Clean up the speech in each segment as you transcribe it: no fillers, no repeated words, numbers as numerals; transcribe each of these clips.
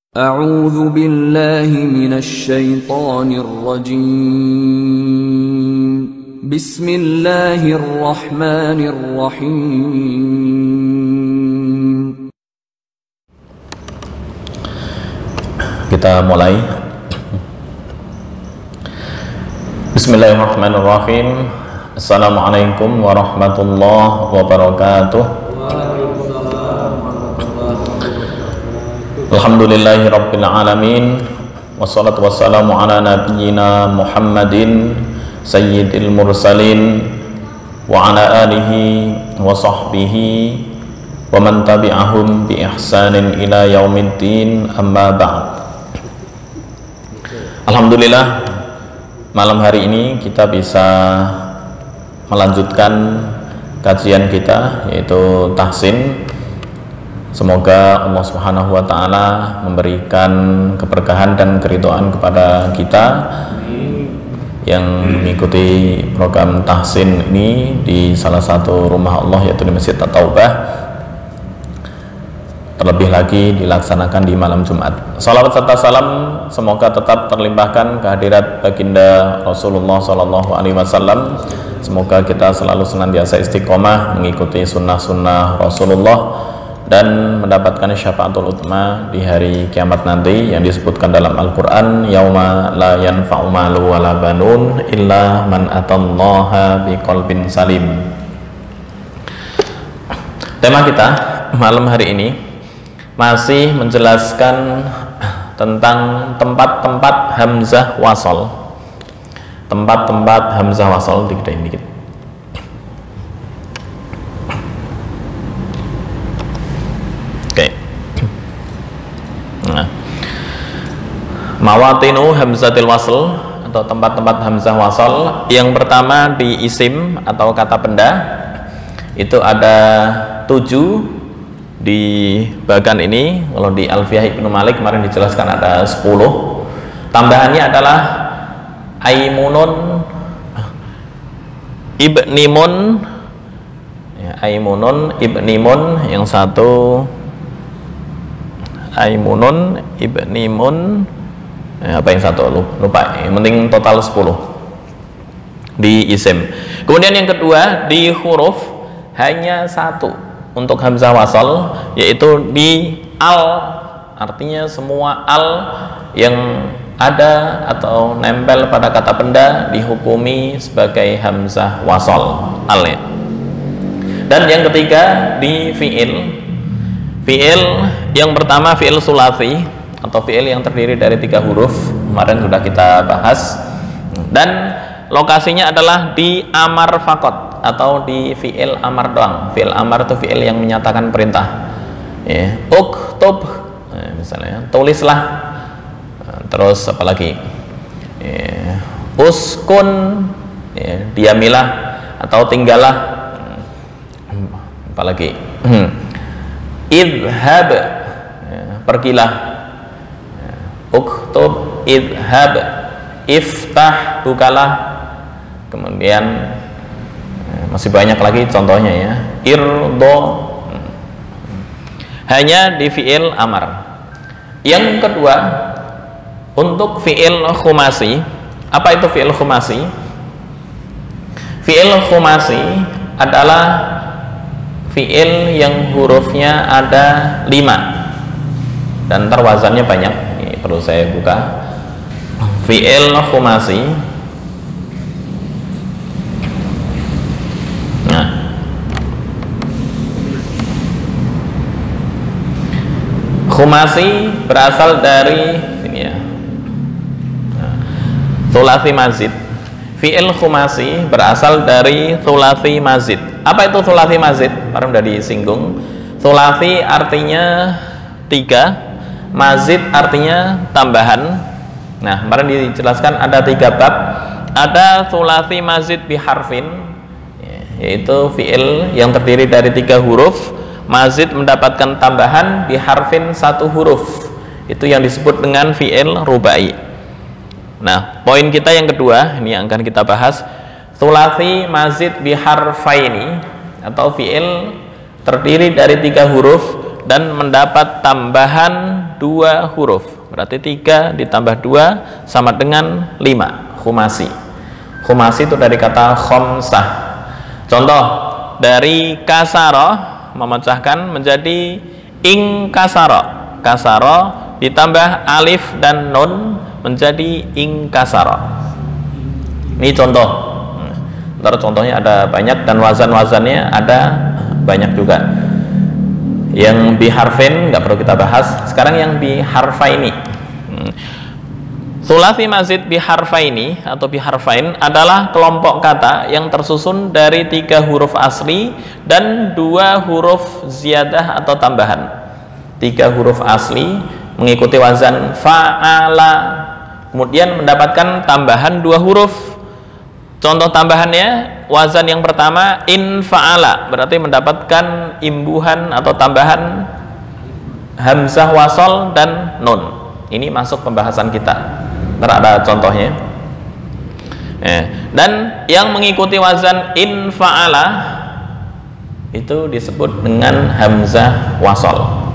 أعوذ بالله من الشيطان الرجيم بسم الله الرحمن الرحيم. Kita mulai. Bismillahirrahmanirrahim. Assalamualaikum warahmatullahi wabarakatuh. Alhamdulillahi rabbil alamin. Wassalatu wassalamu ala nabiyyina Muhammadin sayyidil mursalin wa ala alihi wa sahbihi wa man tabi'ahum bi ihsanin ila yaumiddin, amma ba'd. Alhamdulillah, malam hari ini kita bisa melanjutkan kajian kita, yaitu tahsin. Semoga Allah Subhanahu wa Ta'ala memberikan keberkahan dan keridhaan kepada kita yang mengikuti program tahsin ini di salah satu rumah Allah, yaitu di Masjid At-Taubah, terlebih lagi dilaksanakan di malam Jumat. Salawat serta salam semoga tetap terlimpahkan kehadirat baginda Rasulullah SAW. Semoga kita selalu senantiasa istiqomah mengikuti sunnah-sunnah Rasulullah dan mendapatkan syafaatul utma di hari kiamat nanti yang disebutkan dalam Al-Quran, yauma la yanfa'u malu wala banun illa man atallaha biqalbin salim. Tema kita malam hari ini masih menjelaskan tentang tempat-tempat hamzah wasol. Tempat-tempat hamzah wasol, digedein dikit. Mawatinu hamzatil wasl atau tempat-tempat hamzah wasl. Yang pertama di isim atau kata benda, itu ada 7 di bagan ini. Kalau di Alfiyah Ibnu Malik kemarin dijelaskan ada 10. Tambahannya adalah aimunun, ibnimun, ya, aimunun, ibnimun. Yang satu aimunun, ibnimun. Apa yang satu lupa, yang penting total 10 di isim. Kemudian yang kedua di huruf hanya 1 untuk hamzah wasal, yaitu di al. Artinya semua al yang ada atau nempel pada kata benda dihukumi sebagai hamzah wasal, al ya. Dan yang ketiga di fi'il. Fi'il yang pertama fi'il sulasi atau fi'il yang terdiri dari 3 huruf, kemarin sudah kita bahas, dan lokasinya adalah di amar fakot atau di fi'il amar doang. Fi'il amar itu fi'il yang menyatakan perintah, ya. Uktub, misalnya tulislah. Terus apalagi, ya. Uskun, ya, diamilah atau tinggallah. Apalagi idhab, ya, pergilah. Uktub, idhab, iftah, bukalah. Kemudian masih banyak lagi contohnya ya. Irdo, hanya di fi'il amar. Yang kedua untuk fi'il khumasi. Apa itu fi'il khumasi? Fi'il khumasi adalah fi'il yang hurufnya ada 5 dan terwazannya banyak. Perlu saya buka. Fi'il khumasi. Nah, khumasi berasal dari ini ya, thulathi mazid. Fi'il khumasi berasal dari thulathi mazid. Apa itu thulathi mazid? Kemarin sudah disinggung. Thulathi artinya 3, mazid artinya tambahan. Nah, kemarin dijelaskan ada 3 bab. Ada thulathi mazid biharfin, yaitu fi'il yang terdiri dari 3 huruf, mazid mendapatkan tambahan biharfin 1 huruf. Itu yang disebut dengan fi'il rubai. Nah, poin kita yang kedua ini yang akan kita bahas, thulathi mazid biharfaini atau fi'il terdiri dari 3 huruf dan mendapat tambahan 2 huruf. Berarti 3 ditambah 2 sama dengan 5. Khumasi. Khumasi itu dari kata khomsah. Contoh dari kasaro, memecahkan menjadi ingkasaro. Kasaro ditambah alif dan nun menjadi ingkasaro. Ini contoh. Ntar contohnya ada banyak dan wazan-wazannya ada banyak juga. Yang biharfin nggak perlu kita bahas. Sekarang yang biharfaini. Sulasi mazid biharfaini atau biharfain adalah kelompok kata yang tersusun dari 3 huruf asli dan 2 huruf ziyadah atau tambahan. 3 huruf asli mengikuti wazan fa'ala, kemudian mendapatkan tambahan 2 huruf. Contoh tambahannya, wazan yang pertama in fa'ala, berarti mendapatkan imbuhan atau tambahan hamzah wasol dan nun. Ini masuk pembahasan kita. Ntar ada contohnya. Dan yang mengikuti wazan in fa'ala itu disebut dengan hamzah wasol.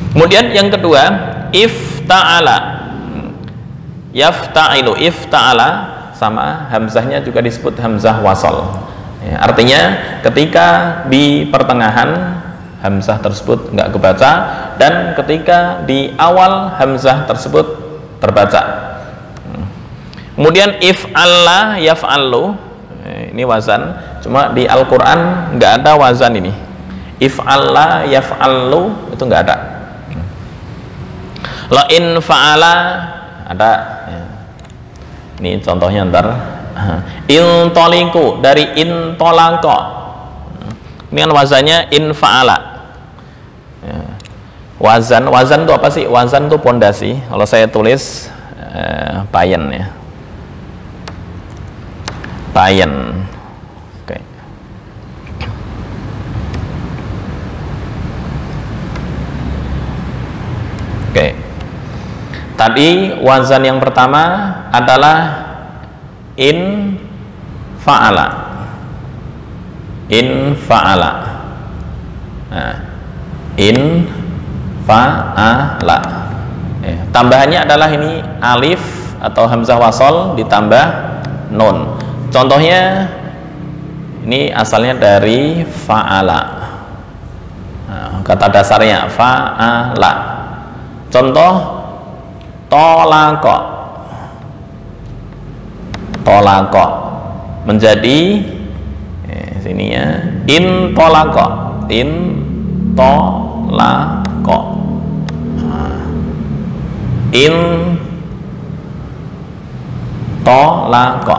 Kemudian yang kedua, ifta'ala. Yaftailu, ifta'ala sama hamzahnya juga disebut hamzah wasol. Artinya ketika di pertengahan hamzah tersebut nggak kebaca, dan ketika di awal hamzah tersebut terbaca. Kemudian if'alla yaf'allu, ini wazan, cuma di Al-Quran nggak ada wazan ini. If'alla yaf'allu itu nggak ada. La in fa'ala ada. Ini contohnya ntar. Intoliku dari intolako. Ini kan wazannya in fa'ala. Wazan itu apa sih? Wazan itu pondasi. Kalau saya tulis payen ya. Payen. Oke. Oke. Tadi wazan yang pertama adalah in fa'ala. In fa'ala. Nah, in fa'ala. Tambahannya adalah ini alif atau hamzah wasol ditambah nun. Contohnya ini asalnya dari fa'ala. Nah, kata dasarnya fa'ala. Contoh tolako. Tolako menjadi sininya in tolako. In tolako. In tolako.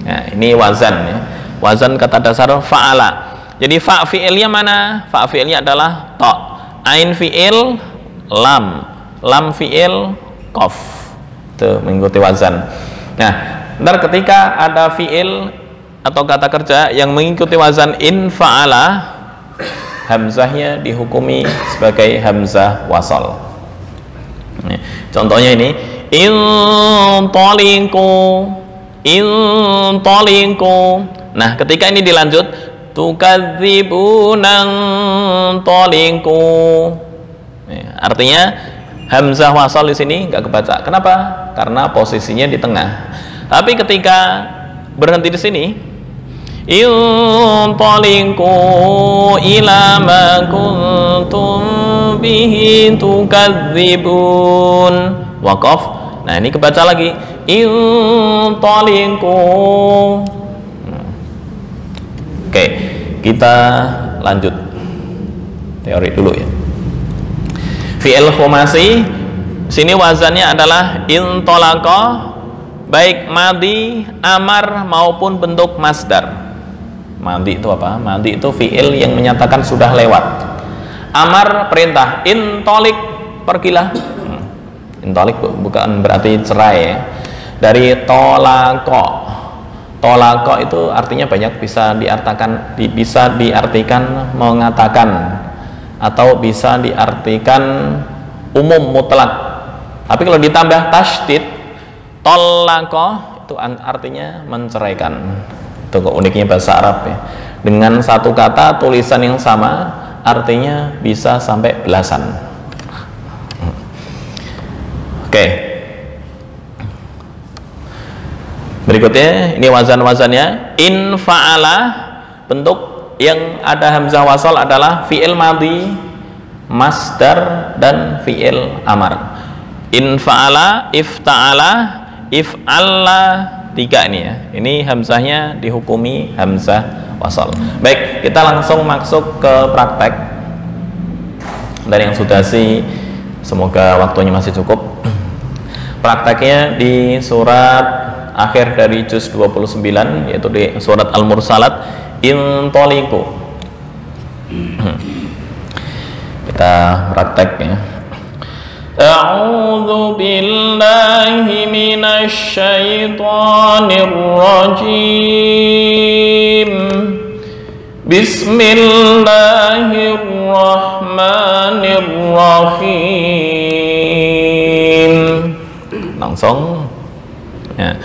Nah, ini wazan ya. Wazan kata dasar fa'ala. Jadi fa fi'ilnya mana? Fa fi'ilnya adalah to. Ain fi'il lam. Lam fi'il qaf. Itu mengikuti wazan. Nah, ntar ketika ada fi'il atau kata kerja yang mengikuti wazan in fa'ala, hamzahnya dihukumi sebagai hamzah wasol. Contohnya ini intoliku. Nah, ketika ini dilanjut tukadzibunan toliku. Artinya hamzah wasol di sini nggak kebaca. Kenapa? Karena posisinya di tengah. Tapi ketika berhenti di sini, intoliku ila ma kuntum bihi tukadzibun. Waqaf. Nah, ini kebaca lagi intoliku. Oke, kita lanjut teori dulu ya. Fi'il khumasi sini wazannya adalah intolako, baik madi, amar maupun bentuk masdar. Madi itu apa? Madi itu fi'il yang menyatakan sudah lewat. Amar perintah, intolik pergilah. Intolik bukan berarti cerai ya. Dari tolako. Tolako itu artinya banyak, bisa diartikan mengatakan, atau bisa diartikan umum mutlak. Tapi kalau ditambah tasydid, tolako itu artinya menceraikan. Itu uniknya bahasa Arab ya. Dengan satu kata tulisan yang sama artinya bisa sampai belasan. Oke. Berikutnya ini wazan-wazannya. In fa'ala, bentuk yang ada hamzah wasal adalah fi'il madhi, masdar, dan fi'il amar. In fa'ala, ifta'ala, if'alla, 3 ini ya. Ini hamzahnya dihukumi hamzah wasal. Baik, kita langsung masuk ke praktek. Dan yang sudah sih, semoga waktunya masih cukup. Prakteknya di surat akhir dari juz 29, yaitu di surat Al-Mursalat, intoliku. Kita praktek ya. A'udzu billahi minasy syaithanir rajim. Bismillahirrahmanirrahim. Langsung ya.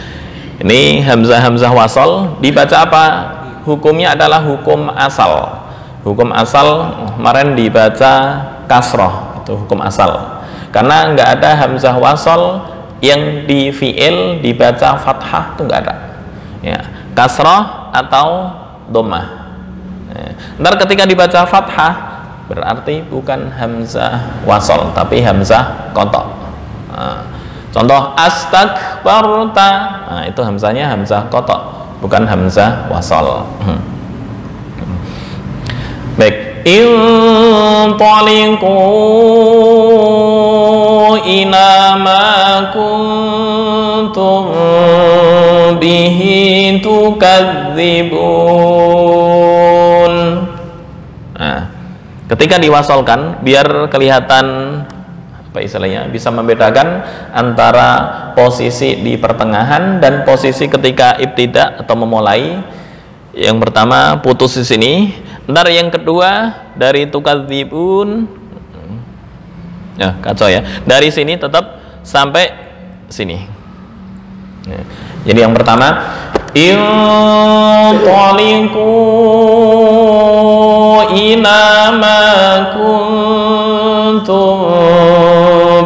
Ini hamzah wasal dibaca apa? Hukumnya adalah hukum asal. Hukum asal kemarin dibaca kasroh, itu hukum asal. Karena nggak ada hamzah wasal yang di fi'il dibaca fathah, itu nggak ada. Ya, kasroh atau dhammah. Ya. Ntar ketika dibaca fathah berarti bukan hamzah wasal, tapi hamzah qata'. Nah, contoh astagbarta, nah itu hamzahnya hamzah qata', bukan hamzah wasal. Baik, intaliqu ila ma kuntum bihi tukadzibun. Nah, ketika diwasalkan biar kelihatan apa istilahnya, bisa membedakan antara posisi di pertengahan dan posisi ketika ibtida atau memulai. Yang pertama putus di sini, ntar yang kedua dari tukadzibun, ya kacau ya, dari sini tetap sampai sini. Ya. Jadi yang pertama intaliqu ila ma kuntum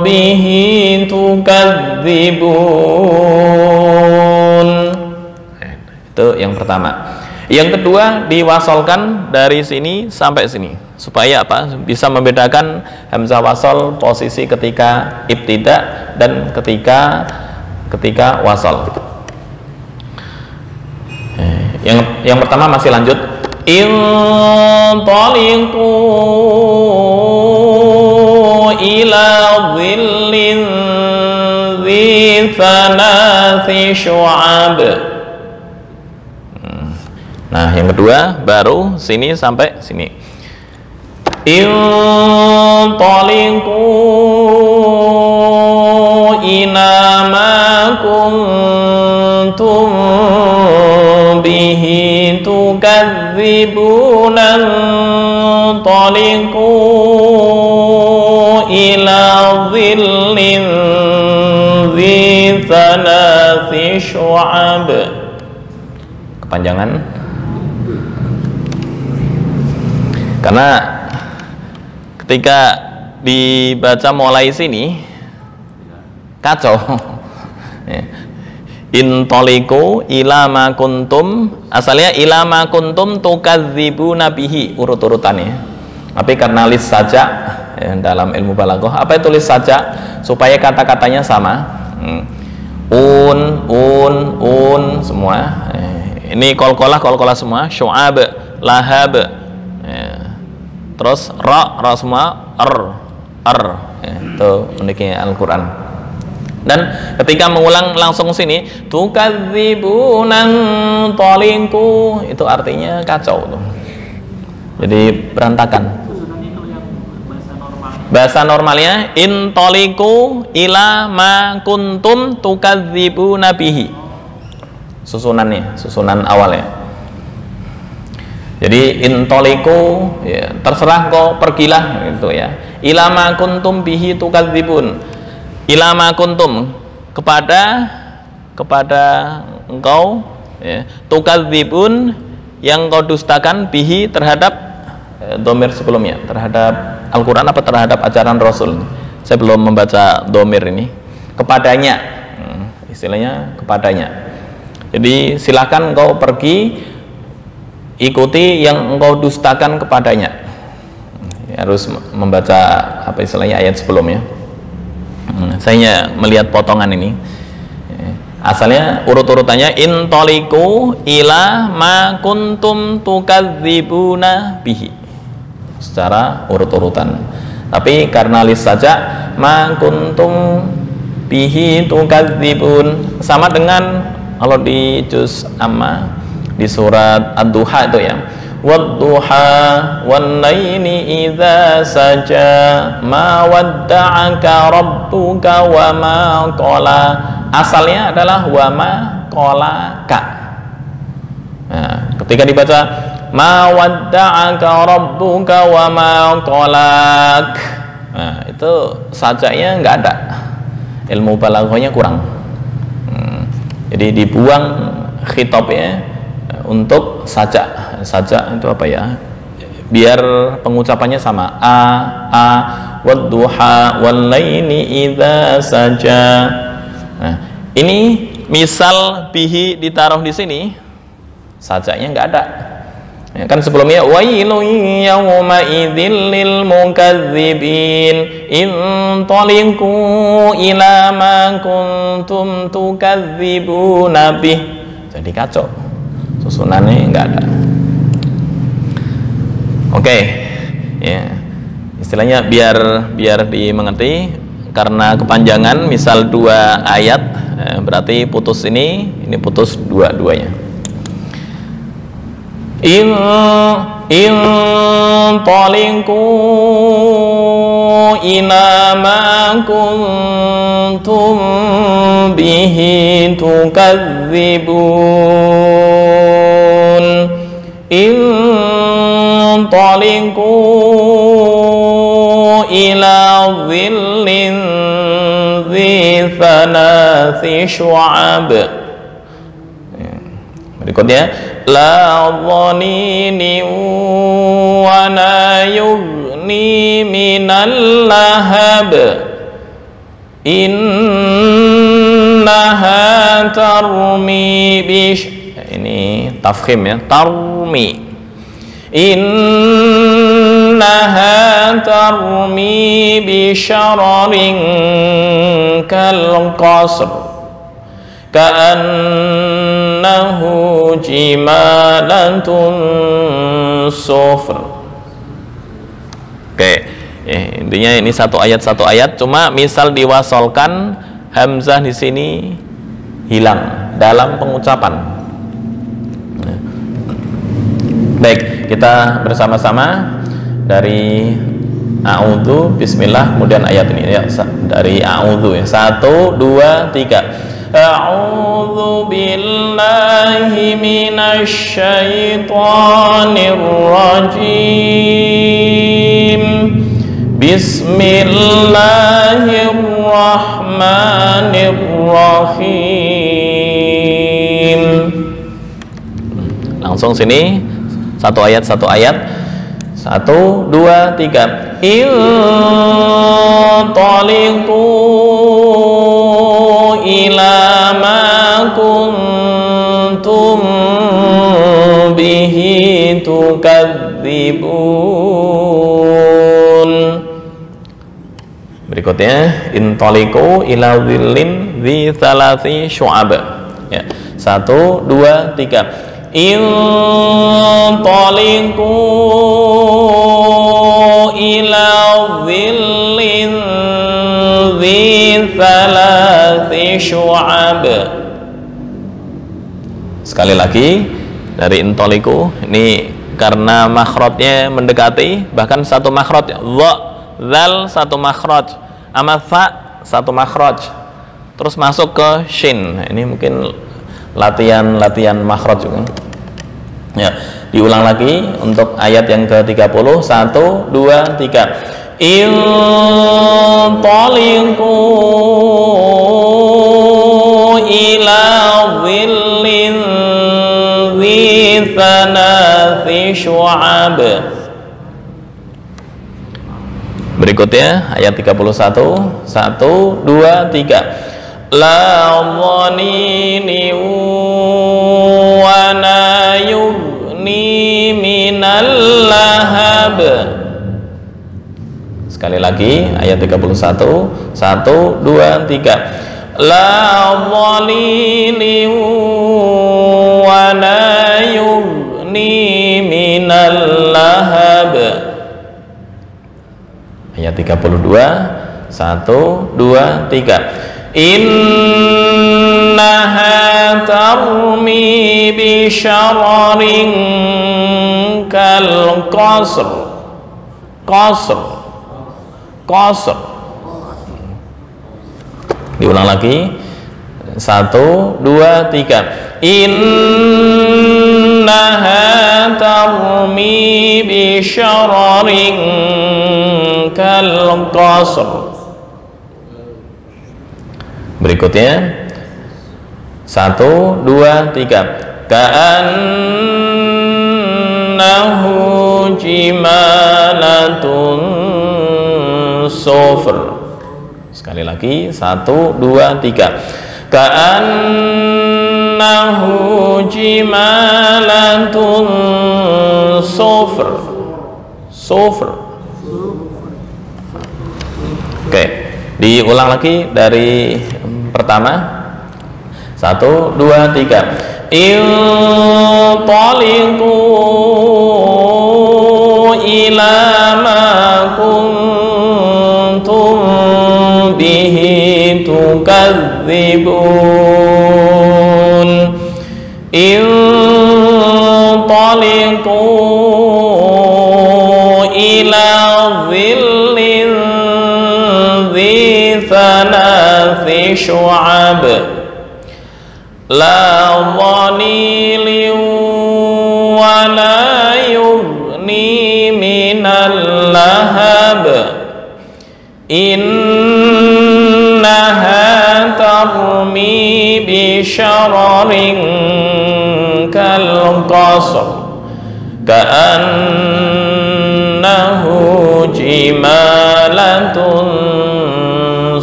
bihi tukadzibun. Itu yang pertama. Yang kedua diwasalkan dari sini sampai sini, supaya apa? Bisa membedakan hamzah wasal posisi ketika ibtida dan ketika wasal. Yang pertama masih lanjut. Intaliqu ila dhillin dhi thalathi syu'ab. Nah, yang kedua baru sini sampai sini. Intaliqu ila ma kuntum bihi tukadzibun. Intaliqu ila dhillin dhi thalathi syu'ab. Kepanjangan karena ketika dibaca mulai sini kacau. Intoliku ila ma kuntum, asalnya ila ma kuntum tukadzibuna bihi, urut-urutannya. Tapi karena lis saja ya, dalam ilmu balaghah, apa itu lis saja? Supaya kata-katanya sama. Un semua. Ini kolkolah semua, syu'ab, lahab. Terus ra semua, itu uniknya Al-Quran. Dan ketika mengulang langsung sini tukadzibunan tolingku, itu artinya kacau tuh. Jadi berantakan. Bahasa normalnya intoliku ila ma kuntum tukadzibuna bihi. Susunannya, susunan awalnya. Jadi intoliku ya, terserah kau pergilah gitu ya. Ilama kuntum bihi tukadzibun. Ilama kuntum kepada engkau ya, tukadzibun yang kau dustakan bihi terhadap domir sebelumnya, terhadap Al-Quran apa terhadap ajaran Rasul. Saya belum membaca domir ini. kepadanya, istilahnya kepadanya. Jadi silakan engkau pergi ikuti yang engkau dustakan kepadanya. Harus membaca apa istilahnya ayat sebelumnya. Saya melihat potongan ini. Asalnya urut-urutannya intoliku ila ma kuntum tukadzibuna bihi, secara urut-urutan. Tapi karena lis saja ma kuntum bihi tukadzibun, sama dengan kalau di juz amma di surat ad-duha itu ya, wad-duha wan-laili idza saja ma wadda'aka rabbuka wa ma qala. Asalnya adalah wa ma qolaka. Nah, ketika dibaca ma wadda'aka rabbuka wa ma qolak, nah, itu sajanya nggak ada, ilmu balaghahnya kurang. Jadi dibuang khitabnya untuk sajak. Sajak itu apa ya? Biar pengucapannya sama. Wadduha wal laili idza saja. Nah, ini misal bihi ditaruh di sini, sajaknya nggak ada. Ya, kan sebelumnya wailun yawma idzil lil mukadzibin intaliqu ila ma kuntum tukadzibuna bih. Jadi kacau, susunannya nggak ada. Oke, ya, istilahnya biar dimengerti. Karena kepanjangan, misal 2 ayat, berarti putus ini putus dua-duanya. In taliqu ila ma kuntum bihi tukadzibun. In taliqu ila dhillin dhi thalathi syu'ab. Berikutnya la dhanini wa la yughni minal lahab innaha tarmi bish. Ini tafkhim ya, tarmi. Innaha tarmi bisyararin kal qasr ka'annahu jimalatun sufr. Oke, intinya ini satu ayat, cuma misal diwasolkan hamzah di sini hilang dalam pengucapan. Baik, kita bersama-sama dari a'udzu bismillah, kemudian ayat ini ya, dari a'udzu ya. 1 2 3. A'udzu billahi minasy syaithanir rajim. Bismillahirrahmanirrahim. Langsung sini satu ayat 1 2 3. Intaliqu ila ma kuntum bihi tukadzibun. Berikutnya intaliqu ila dhillin dhi thalathi syu'ab. Ya, 1 2 3. Intaliqu ila dhillin dhi thalathi syu'ab. Sekali lagi dari intaliqu ini karena makhrajnya mendekati, bahkan satu makhraj dha, zal satu makhraj, ama fa satu makhraj, terus masuk ke shin. Ini mungkin latihan makhraj juga. Ya, diulang lagi untuk ayat yang ke-30. 1 2 3. Intaliqu ila dhillin dhi thalathi syu'ab. Berikutnya ayat 31, 1, 2, 3. La dhanini wa la yughni minal lahab. Sekali lagi ayat 31, 1, 2, 3. La dhanini wa la yughni minal lahab. Ayat 32, 1, 2, 3. Innaha tarmi bi syararin kal qasr. Qasr. Diulang lagi. 1, 2, 3. Innaha tarmi bi syararin kal qasr. Berikutnya 1, 2, 3. Ka'annahu jimalatun sufr. Sekali lagi 1, 2, 3. Ka'annahu jimalatun sufr. Oke, diulang lagi dari pertama. 1, 2, 3. Intaliqu ila ma kuntum bihi tukadzibun. Intaliqu ila dhillin dhi thalathi syu'ab la dhanilin wa la yughni minal lahab. Innaha tarmi bi syararin kal qasr ka'annahu jimalatun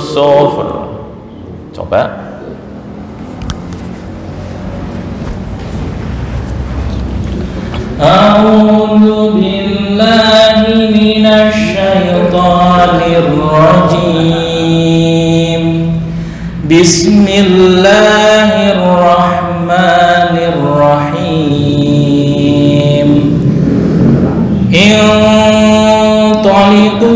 sufr. Coba. A'udzu billahi minasy syaithanir rajim. Bismillahirrahmanirrahim. Intaliqu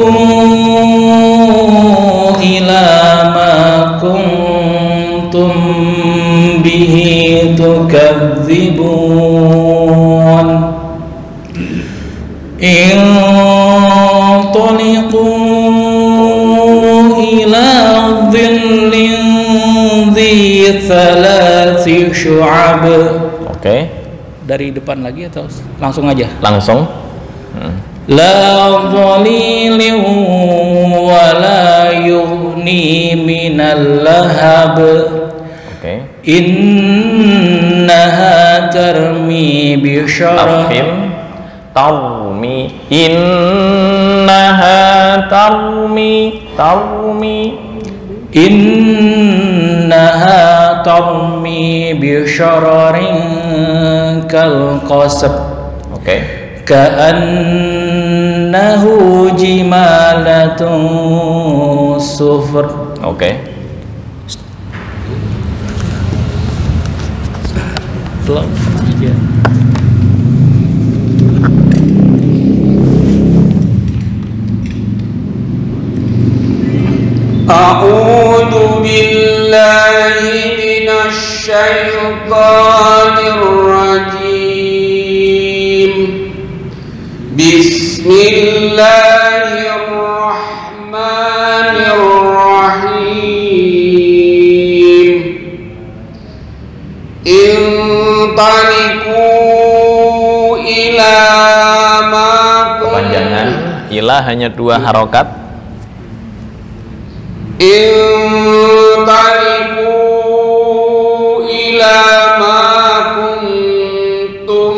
ila ma kuntum bihi tukadzibun. Intaliqu ila dhillin dhi thalathi syu'ab. Oke. Dari depan lagi atau langsung aja? Langsung. La dhalilin wa la yughni minal lahab. Oke. Innaha tarmi bi syararin tarmi. Innaha tarmi. Innaha tarmi bi syararin kal qasr. Oke. Ka'annahu jimalatun sufr. Oke. Pelan aja. A'udzu billahi minasy syaithanir rajim. Bismillahirrahmanirrahim. Intaliqu ila ma Kepanjangan ila hanya 2 harokat. Intaliqu ila ma kuntum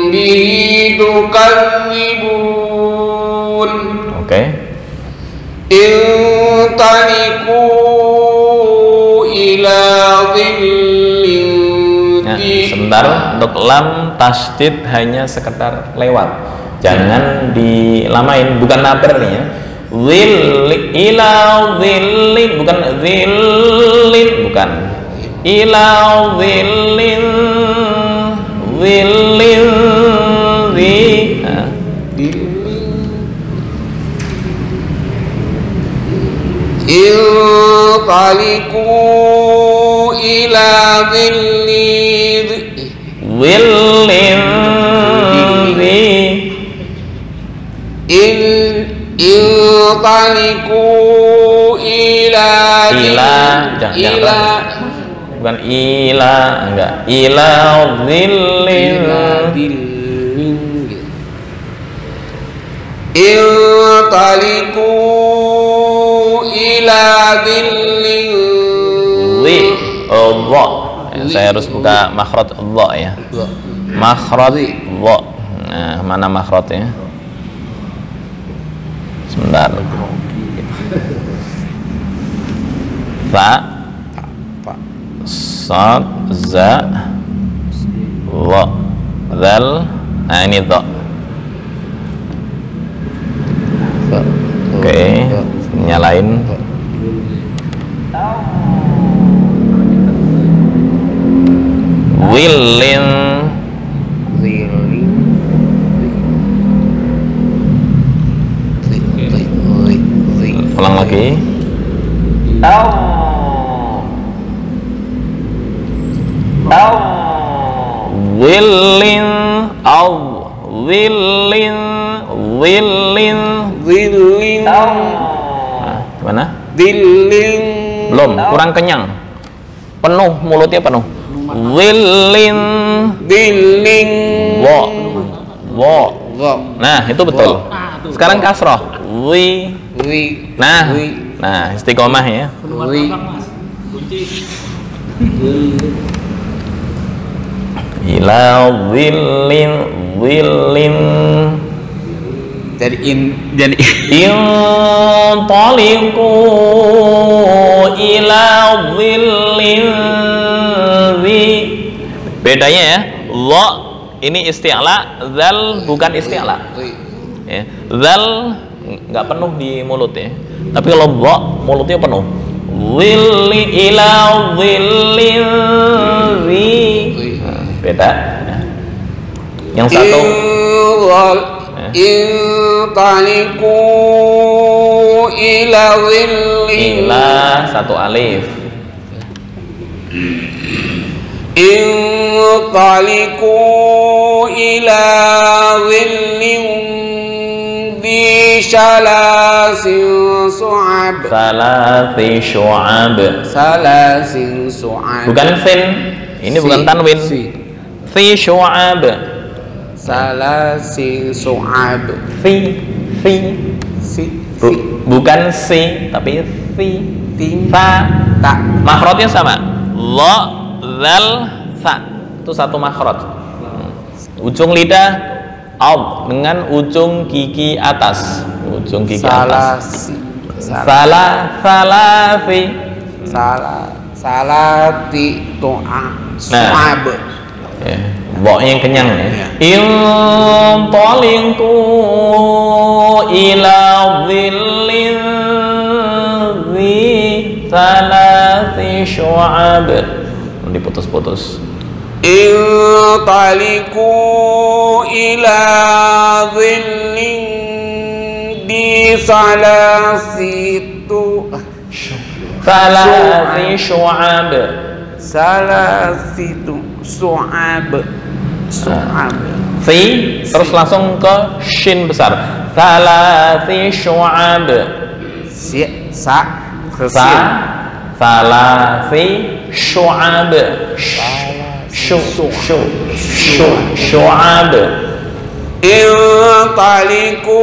bihi tukadzibun. Oke. intaliqu ila dhillin. Nah, sebentar, untuk lam tasdid hanya sekedar lewat, jangan dilamain, bukan naber nih ya. Ila dhillin, bukan dhillin, bukan ila dhillin, dhillin dhi. Nah. Intaliqu ila dhillin Willin dhi. Intaliqu ila Bukan ila, enggak, ila dhillin. Intaliqu ila dhillin dha. Saya harus buka makhraj dha ya. Makhraj dha. Nah, mana makhrajnya? Sebentar. Fa, sad, za, dha, dzal. Nah, ini dha. Oke, nyalain. Willin. Ulang lagi. Willin, willin. Nah, gimana? Dhillin. Belum, kurang kenyang. Penuh, mulutnya penuh. Willin. Wo. Nah, itu betul. Sekarang kasroh. Nah, istiqomah ya. Ila willin. Jadi Intaliqu ila dhillin dhi. Bedanya ya, dha ini isti'la, dzal bukan isti'la. Ya, dzal nggak penuh di mulut ya. Tapi kalau dha mulutnya penuh. Ila dhillin dhi. Beda. Yang satu Intaliqu ila dhillin. Ila satu alif. Intaliqu ila dhillin di salasin su'ab. Salasi syu'ab. Bukan sin. Ini bukan tanwin. Fi syu'ab. Salasin su'ab. Bukan si, tapi fi. Fa. Tak. Makhrajnya sama. Dha, dzal, fa. Itu satu makhraj. Ujung lidah dengan ujung gigi atas. Ujung gigi atas. Salati su'ab. Boknya yang kenyang ya. Intaliqu ila dhillin dhi salasi syu'ab. Diputus-putus. Intaliqu ila dhillin di salasi syu'ab. Salasitu su'ab. Fi terus langsung ke shin besar. Salasi syu'ab. Salasi syu'ab. Syu'ab. Intaliqu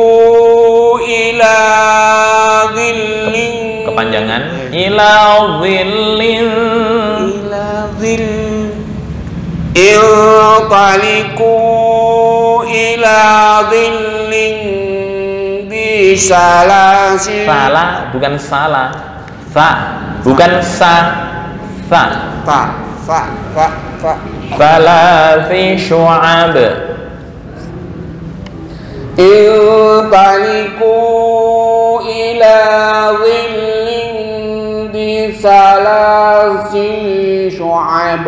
ila dhillin. Kepanjangan. Ila dhillin. Intaliqu ila dhillin di salasin. Salah bukan salah. Fa bukan sa. Fa. Fa. Salasi syu'ab. Intaliku ila dhillin di salasi syu'ab.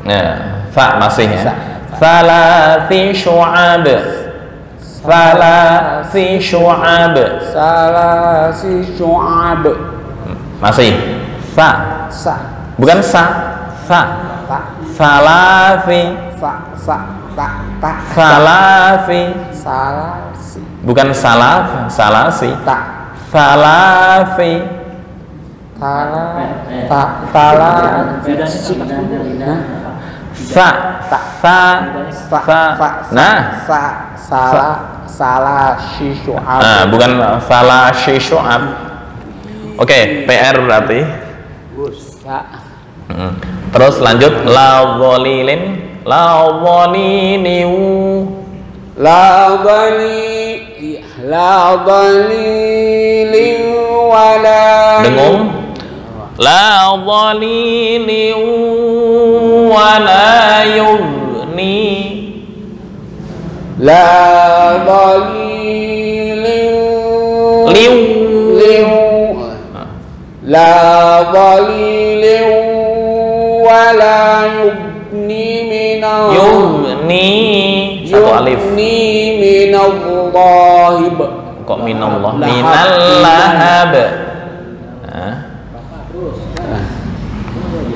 Ya, fa masih ya. Salasi syu'ab. Salasi syu'ab. Salasi syu'ab. Masih. Fa. Bukan sa. Fa. Salasi. Salasi. Bukan salaf, salasi. Salasi. Salasi syu'ab. Bukan salasi syu'ab. Oke, PR berarti. Terus lanjut la dhalilin, la dhaliliu. La dhalilin wala Dengung. La dhaliliu wala yughni. La dhalilin Liu. La dhalilin wala yughni minal Yughni. Satu alif. Minallahib. Kok minallah? Minal lahab.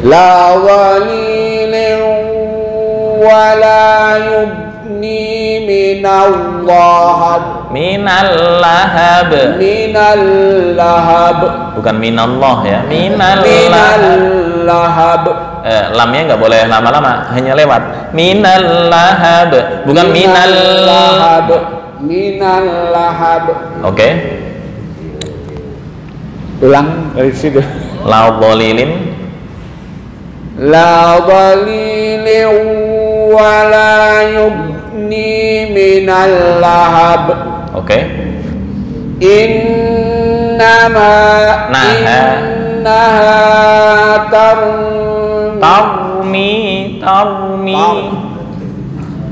La dhalilin wala yughni minallahab. Minal lahab. Minallahab. Bukan minallah ya. Minal Minallahab. Lamnya nggak boleh lama-lama, hanya lewat. Minal lahab, bukan minal lahab. Minallahab. Oke. Ulang dari situ. La dhalilin. La dhalilin wala yughni minal lahab. Oke. Innaha tarmi.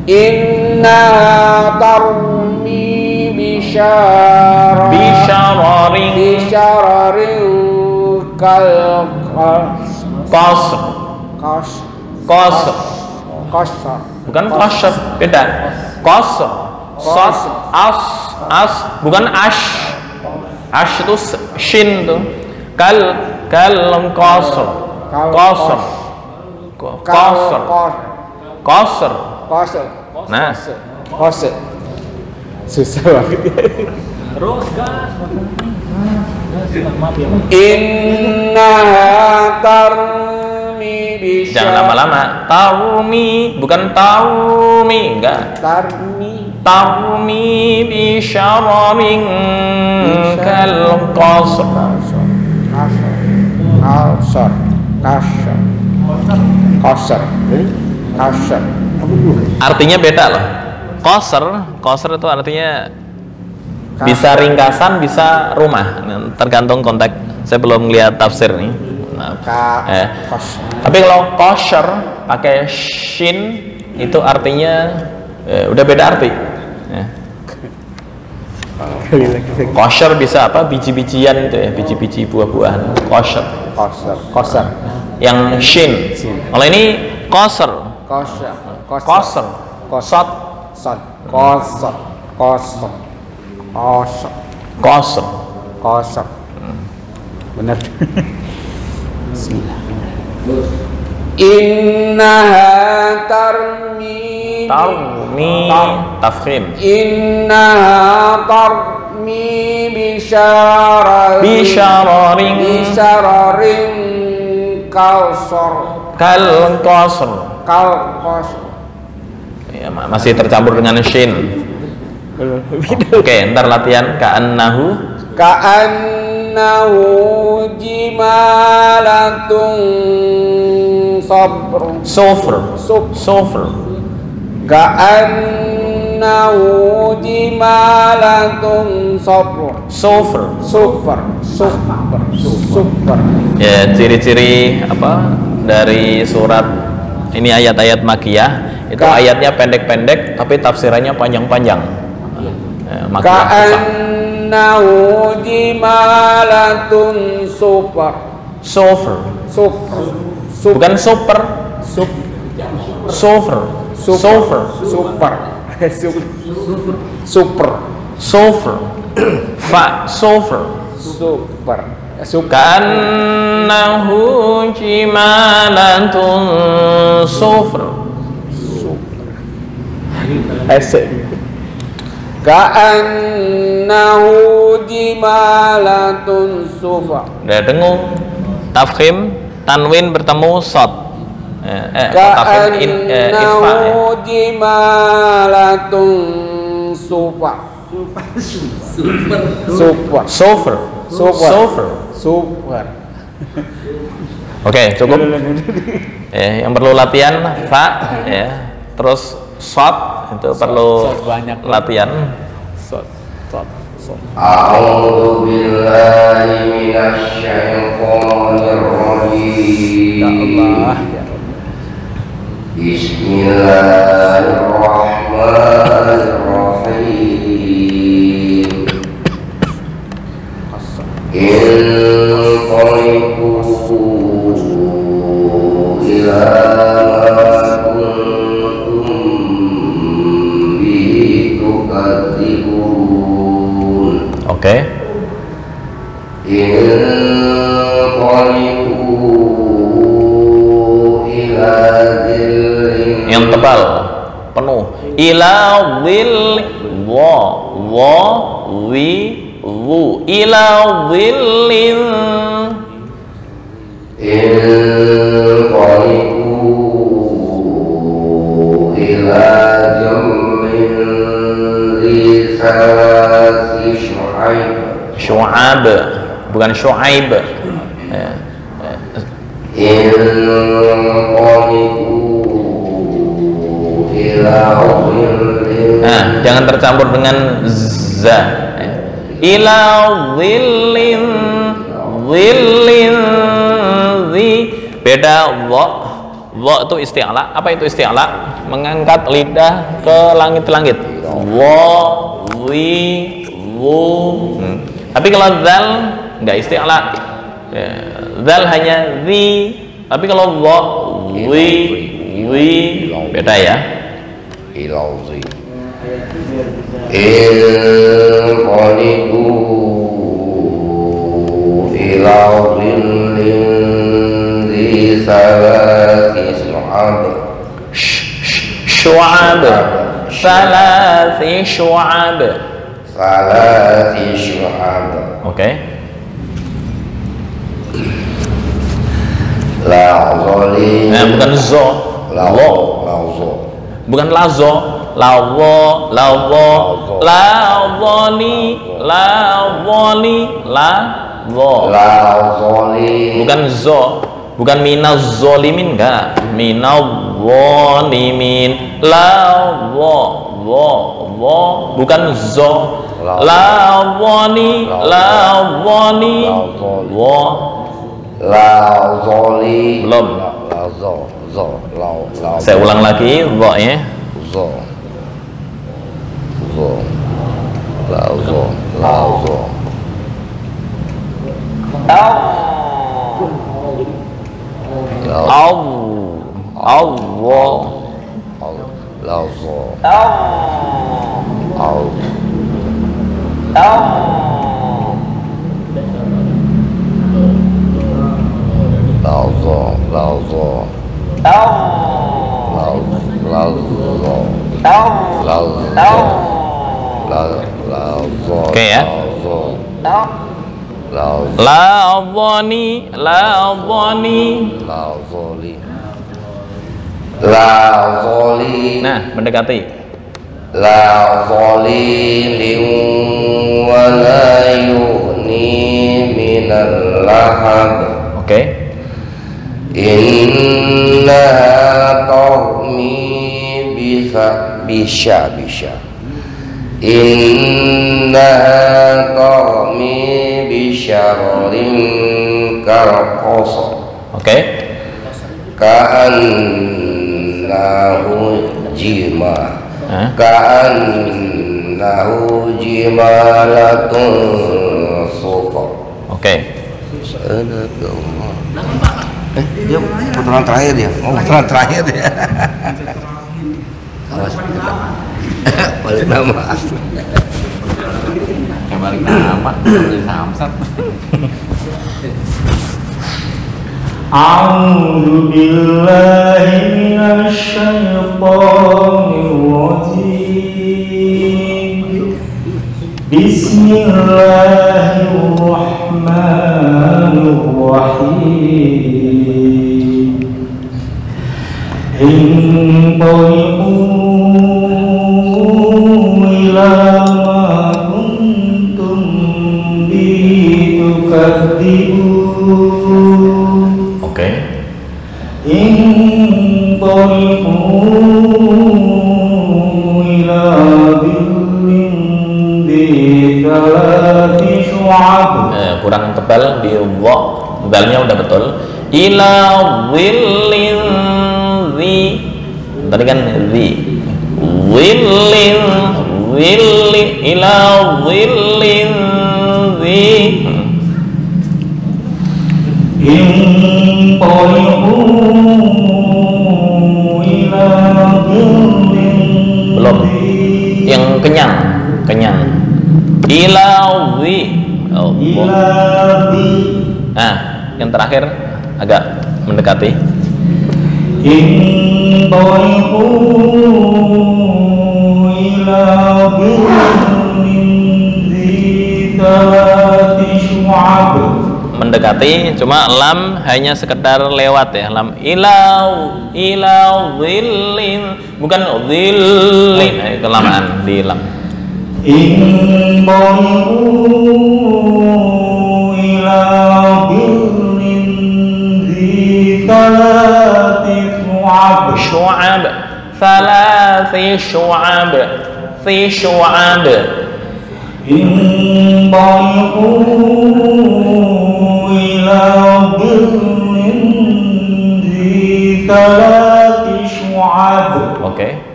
Innaha tarmi bisyararin kal qasr. Bukan qasr, beda. Qasr. As bukan ash. Ash itu shin tuh. Kal qasr. Nah, Susah banget ya. Innaha tarmi bisyararin. jangan lama-lama. Tarmi bukan tarmi, enggak. Tarmi bisyararin kal qasr. Kasar. Artinya beda loh. Qasr itu artinya bisa ringkasan, bisa rumah. Tergantung konteks. Saya belum lihat tafsir nih. Tapi kalau qasr pakai shin itu artinya udah beda arti. Qasr bisa apa? Biji-bijian itu ya, biji-biji buah-buahan. Qasr. Yang shin. Kalau ini qasr. Qasr. Benar. Bismillah. Innaha tarmi tafkhim. Innaha tarmi bisyararin kal qasr. Ya, masih tercampur dengan shin. Oke, ntar latihan ka'annahu jimalatun sufr. ka'annahu jimalatun sofr. Sofer. Super. Super. Super. Ya, ciri-ciri apa dari surat ini, ayat-ayat Makkiyah itu ayatnya pendek-pendek tapi tafsirannya panjang-panjang. Makkiyah Ka'annahu jimalatun sofr. sofer. Sofr. Bukan super. Sofer. Sofer. Super. Super. Sofer. Fa sofer. Super. Super. Ka'annahu jimalatun sofer. Esek. Ka'annahu jimalatun sofr. Udah dengung. Tafkhim, tanwin bertemu sod. Tafkhim ikhfa ya. Ka'annahu jimalatun sofr. Super. Sofer. Super. Sofer. Super. Oke, cukup. Yang perlu latihan fa ya. Terus sod itu perlu Sod banyak. latihan. Sot. A'udzu billahi minasy syaithanir rajim. Ya Allah. Ya Bismillahirrahmanirrahim. Inqalibu ila ma kuntum bihi tukadzibun. Oke. Inqalibu ila dhillin. Yang tebal penuh. Ila dhil wi wu ila dhillin. Inqalibu ila jammin li salasi syu'aib. Syu'ab, bukan syu'aib. Inqalibu ila dhillin. Nah, jangan tercampur dengan za. Ila dhillin zi. Beda dha. Dha itu isti'la. Apa itu isti'la? Mengangkat lidah ke langit-langit. Wa, wi, wu. Tapi kalau zal enggak isti'la. Zal hanya zi. Tapi kalau dha, wi, beda ya. Ilauzi. Inqalibu ila dhillin dhi salasi syu'ab. Syu'ab. Salasi syu'ab. Salasi syu'ab. Oke. La zalim. Nah, bukan zo. La Wo. zo. Bukan lazo. Lawo, lawo, lawoni, lawoni, lawo. La zalim. Bukan zo. Bukan minaz zolimin, enggak. Minawwonimin. Lawo, wo. Bukan zo. Lawoni, lawoni, wo. La zalim. Belum. La zo. La Saya ulang lagi wo ya. zo. La zo. Oke ya. La'adhani. Nah, mendekati. La zalimin wa la yughni minal lahab. Oke. Innaha tarmi bisa. Inna tarmi bisyararin kalqasar. Oke. Ka'annahu jima. Ka'annahu jimalatun sufar. Oke. Dia putaran terakhir ya. Oh, putaran terakhir ya. Balik nama. Balik nama. Samsat. A'udzu billahi minasyaitonir rajim. Bismillahirrahmanirrahim. Inqalibu ila ma kuntum bihi tukadzibun. Oke. Inqalibu ila dhillin dhi thalathi syu'ab. Kurang tebal di wa, dalnya udah betul. Ila dhillin dhi, tadi kan dhi, dhillin ila dhillin dhi. Inqalibu ila dhillin Belum. Yang kenyang. Ila dhi. Oh, ila dhi. nah, yang terakhir agak mendekati. Inqalibu ila dhillin dhi thalathi syu'ab. Mendekati, cuma lam hanya sekedar lewat ya. Lam ila dhillin, bukan dhillin. Kelamaan di lam. Inqalibu ila dhillin dhi thalathi syu'ab. Thalathi syu'ab. Fi syu'ab. Inqalibu ila dhillin dhi thalathi syu'ab. Oke.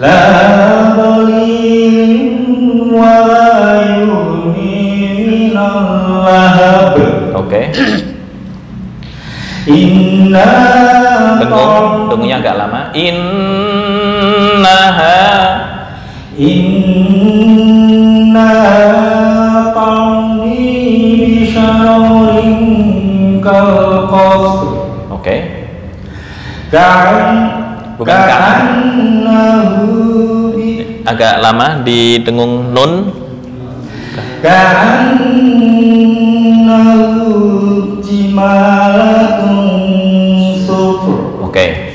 La dhalilin wa la yughni minal lahab. Oke. Inna Dengungnya agak lama. Innaha tarmi bisyararin kalqasr. Oke. Bukan ka'annahu agak lama di dengung nun. Ka'annahu jimalatun sufur. Oke.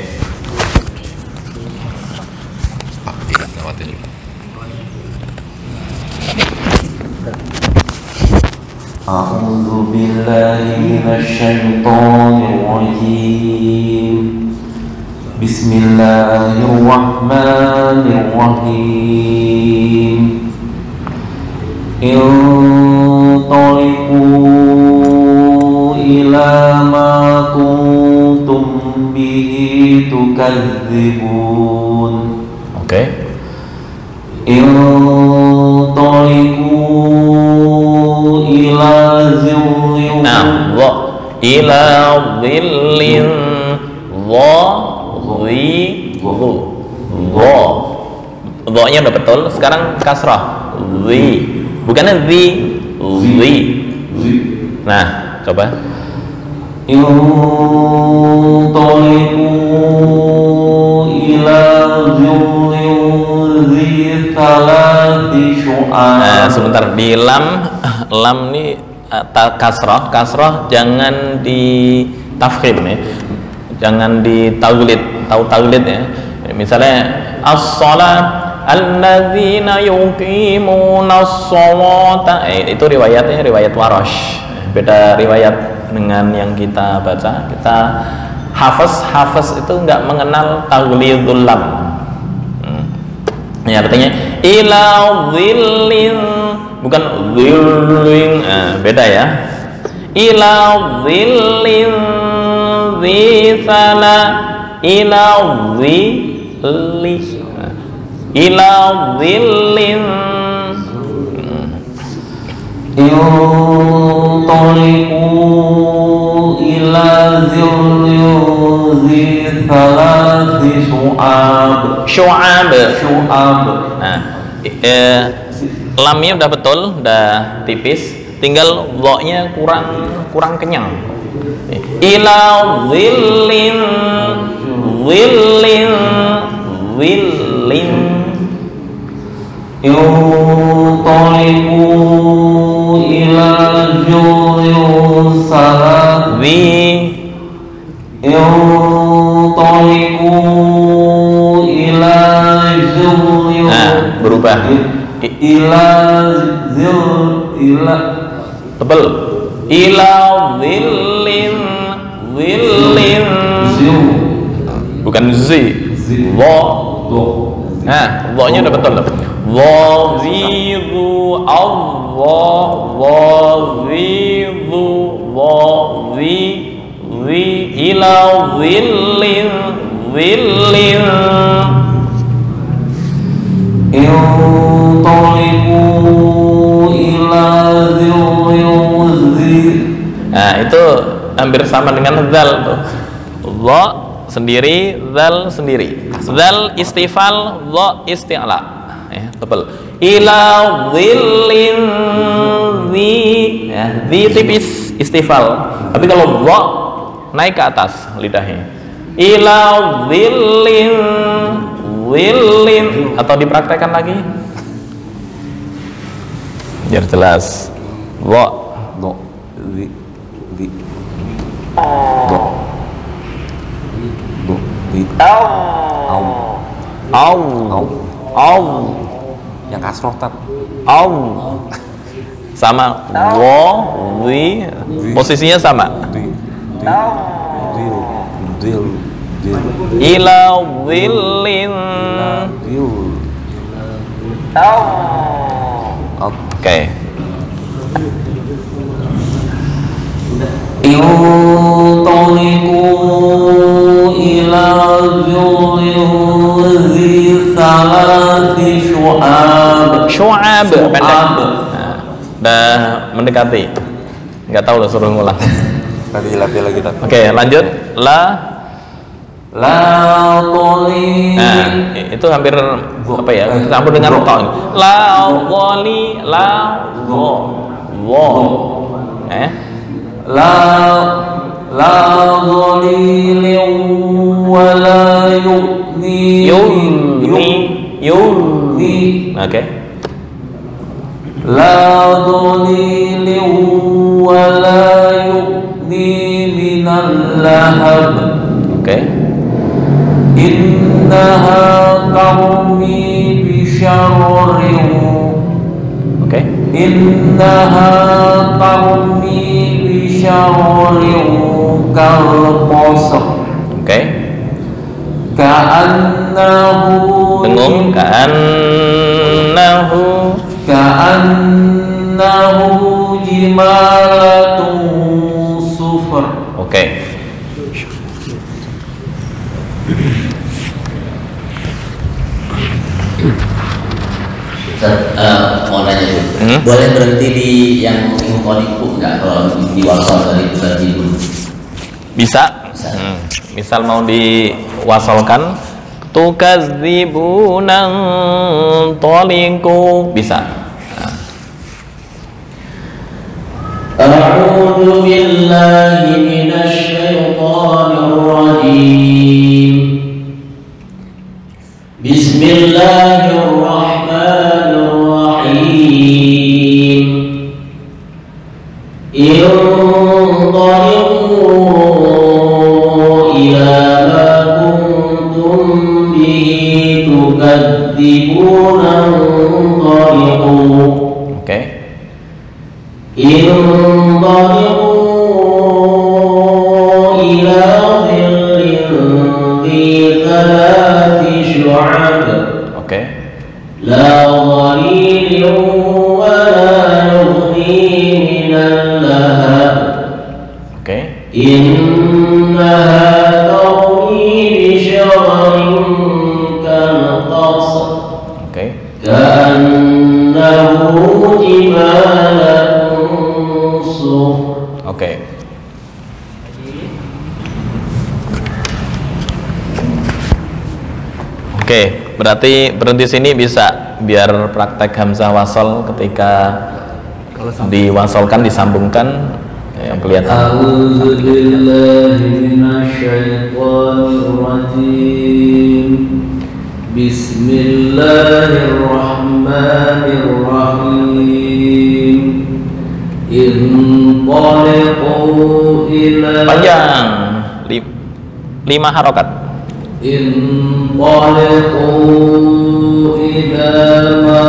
A'udzu billahi minasyaitonir rajim. Bismillahirrahmanirrahim. Intaliqu ila ma kuntum bihi tukadzibun. Oke. Intaliqu ila zillin. Nah, wa ila dhillin dha nya udah betul. Sekarang kasrah bukan dhi. Nah, coba. Intaliqu ila zillin dhi thalathi syu'ab. Nah, sebentar, di lam ini kasrah jangan di tafkhim ya. Jangan di taglid ya. Misalnya as-shalat alladzina yuqimunas sholata, itu riwayatnya riwayat Warash. Beda riwayat dengan yang kita baca. Kita hafaz itu nggak mengenal taglidul lam. Ya, artinya ila dhillin, bukan dhillin, beda ya. Ila dhillin dhi thala, ila dhilli, ila dhillin. Intaliqu ila zillin dhi thalathi syu'ab. Syu'ab. Syu'ab. Nah, lamnya udah betul, udah tipis, tinggal dha-nya kurang kenyang. Ila dhillin, dhillin, dhillin. Intaliqu ila jurrin salat. Intaliqu ila jurrin. Berubah. Ila tebel. Ila dhillin, dhillin. Bukan zi. Dha. Nah, dha-nya udah betul. Dha zi dhu Allah, dha zi dhu, dha zi zi, ila dhillin, dhillin. Intaliqu ila dhillin. Nah, itu hampir sama dengan dzal tuh. Dha sendiri, dzal sendiri. Dzal istifal, dha isti'la. Ya, tebal. Ila dhillin dhi, ya, dhi tipis istifal. Tapi kalau dha naik ke atas lidahnya. Ila dhillin, dhillin, atau dipraktekkan lagi biar jelas. Dha, Do, zi, di, do, do, di, au, au, yang kasroh tat, au, sama wo, wi, posisinya sama. di, dil, dil, dil, Ila dhillin. dil, Oke. Intaliqu ila jurrin dhi thalathi syu'ab. Syu'ab pendek. Nah, udah mendekati. Nggak tahu udah suruh ngulang. nanti dilatih lagi tat. Oke, lanjut. La. Toli. Nah, itu hampir apa ya? Campur dengan ta. La dhali, la dha. La dhalilin wa la yu'ni. Oke. La dhalilin wa la yu'ni minal lahab. Oke. Innaha tarmi bi syarrin. Oke. Innaha tarmi bi syarrin kal qasr. Oke. Ka'annahu Dengung. Ka'annahu jimalatun sufr. Oke. Mau nanya dulu, boleh berhenti di yang ingkoniku nggak kalau di wasal dari dulu? Bisa. Misal mau diwasalkan, tukadzibunan toliku, bisa. A'udzu billahi minasy syaithanir rajim. Bismillahirrahmanirrahim. Intaliqu ila ma kuntum bihi tukadzibuna. Intaliqu. Oke. Intaliqu ila dhillin dhi thalathi syu'ab. Oke. La Oke. Innaha tarmi bisyararin kalqasr. Oke. Ka'annahu jimalatun sufr. Oke. Oke, berarti berhenti sini bisa biar praktek hamzah wasal ketika diwasalkan disambungkan yang kelihatan. A'udzu billahi minasyaitonir rajim. Bismillahirrahmanirrahim. Inqaliqu ila Panjang 5 harokat. Inqaliqu ila ma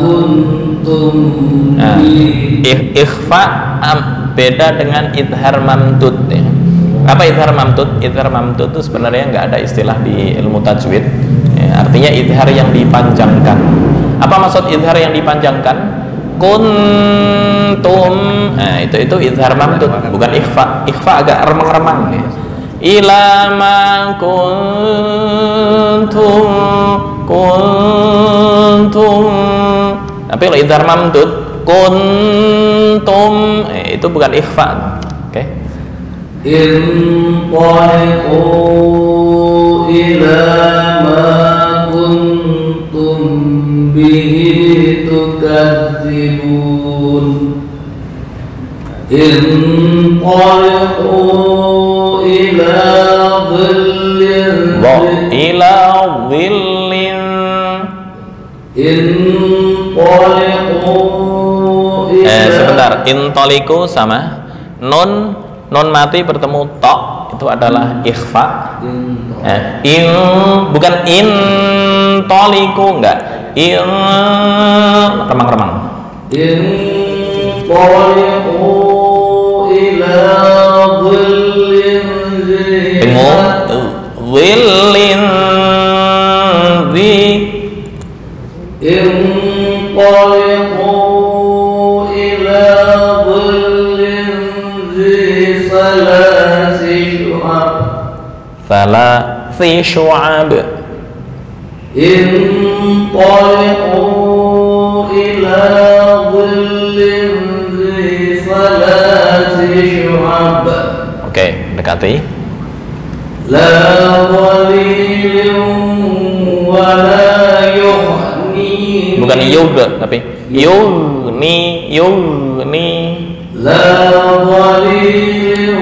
kuntum Nah, bihi. ikhfa beda dengan idhar mamdud ya. Apa idhar mamdud? Idhar mamdud itu sebenarnya nggak ada istilah di ilmu tajwid ya, artinya idhar yang dipanjangkan. Apa maksud idhar yang dipanjangkan? Kuntum, nah itu idhar mamdud, bukan ikhfa. Ikhfa agak remang-remang ya. Ila ma kuntum. Tapi kalau idhar mamdud kuntum itu bukan ikhfa. Oke. Inqaliqu ila ma kuntum bihi tukadzibun. Inqaliqu ila dhillin Ila dhillin. Inqaliqu Sebentar, intoliku sama nun mati bertemu tok itu adalah ikhfa. Bukan intoliku, enggak. Remang-remang. Inqaliqu ila dhillin Dengung dhillin Inqaliqu ila dhillin dhi salasi syu'ab. Inqaliqu ila dhillin dhi salasi syu'ab. Oke, dekati. La dhalilin wa la yughni. Bukan yug tapi yugni. La dhalilin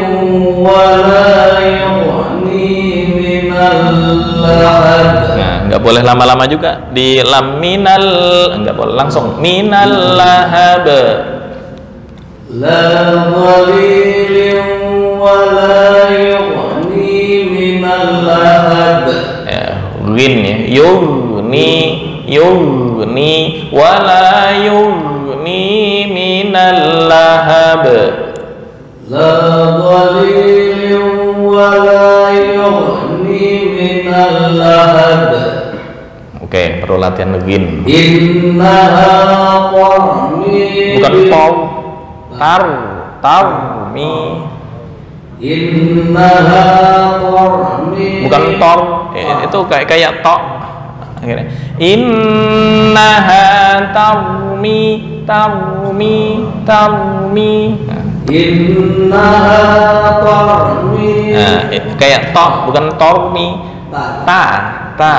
wa la yughni minal lahab. Nah, nggak boleh lama-lama juga di lam minal, nggak boleh langsung minal lahab. La dhalilin wa la yughni minal lahab. Rin ya, yugni wala yugni minal lahab. La dhalilin wa la yughni minal lahab. Oke, perlu latihan rin. Innaha tarmi Bukan tarmi. Innaha tarmi. Bukan tor, itu kayak tok. Akhirnya innaha tarmi. Innaha tarmi. Nah, kayak tok, bukan tormi. Tarmi.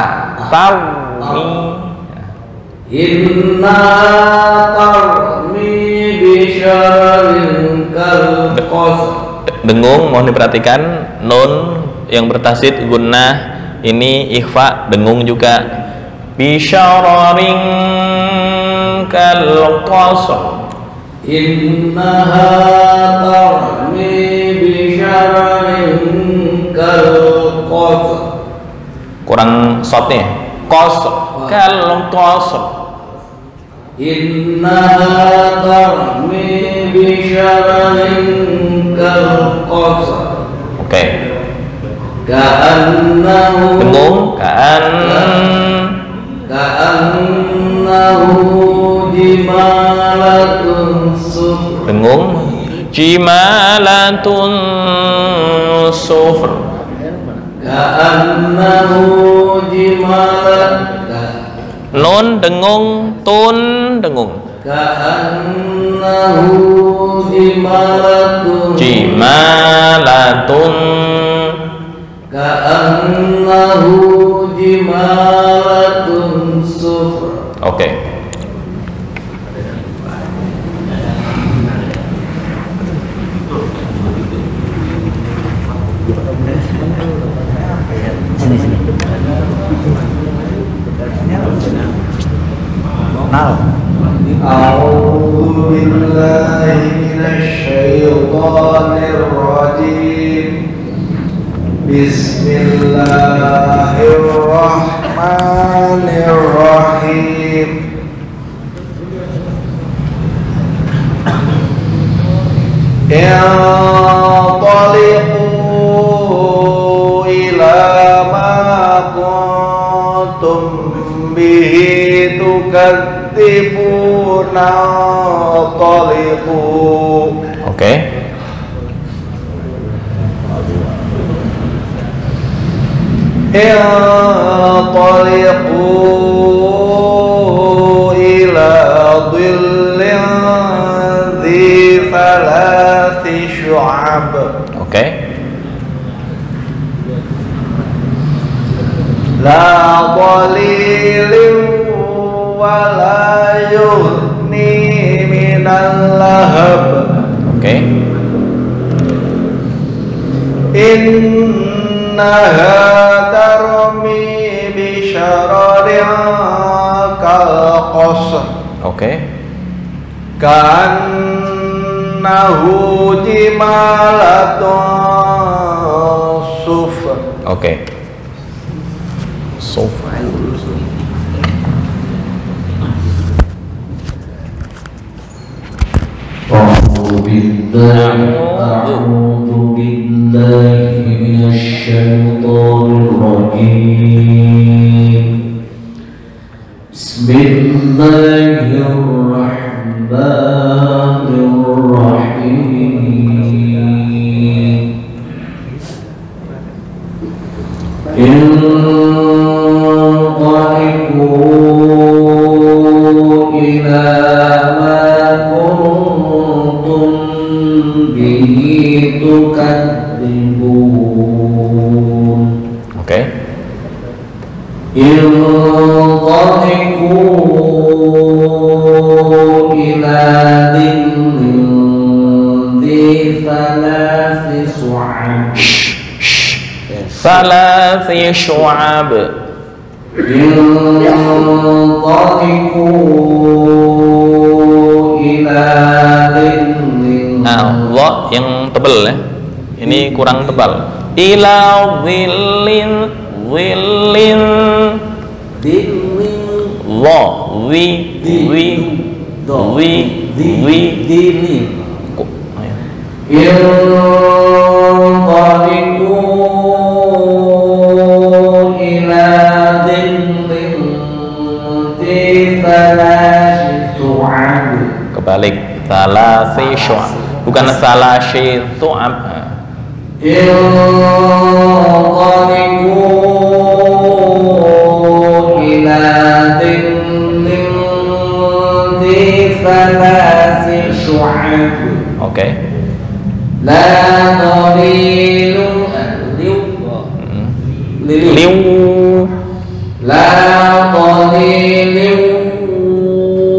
Innaha tarmi bisyararin kalqasr. Dengung, mohon diperhatikan nun yang bertasydid gunnah ini ikhfa, dengung juga. Bisyararin kalqasr. Innaha tarmi bisyararin kalqasr. Kurang shotnya. Kalqasr. Innaha tarmi bisyararin kalqasr. Oke. Ka'annahu Dengung, ka'annahu jimalatun sufr. dengung. Jimalatun sufr. Ka'annahu jimalat. Nun dengung, tun dengung. Ka'annahu jimalatun. Jimalatun. Ka'annahu jimalatun sufr. Oke. A'udzu billahi minasy syaithanir rajim. Bismillahirrahmanirrahim. Intaliqu ila ma kuntum bihi tukadzibuna. Intaliqu. Oke. Intaliqu ila dhillin dhi thalathi syu'ab. Oke. La dhalilin wa la yughni minal lahab. Oke. Innaha tarmi bi syararin kal qasr. Oke. Ka'annahu jimalatun sufr. Oke. Sofa. A'udzu billahi minasy syaithanir rajim. Bismillahirrahmanirrahim. Intaliqu ila ma kuntum bihi tukadzibun. Oke. Intaliqu ila dhillin dhi thalathi syu'ab. Salasi syu'ab. Intaliqu ila dhillin. Nah, dha yang tebal ya. Ini kurang tebal. Ila dhillin, dhillin. Dha, wi, dhillin. Kok, ayo. Intaliqu ila dhillin dhi thalathi syu'ab. Kebalik. Salasi syu'ab. Bukan salasi syu'ab. Intaliqu ila dhillin dhi thalathi syu'ab. Oke. La dhalilun Liu. La dhalilun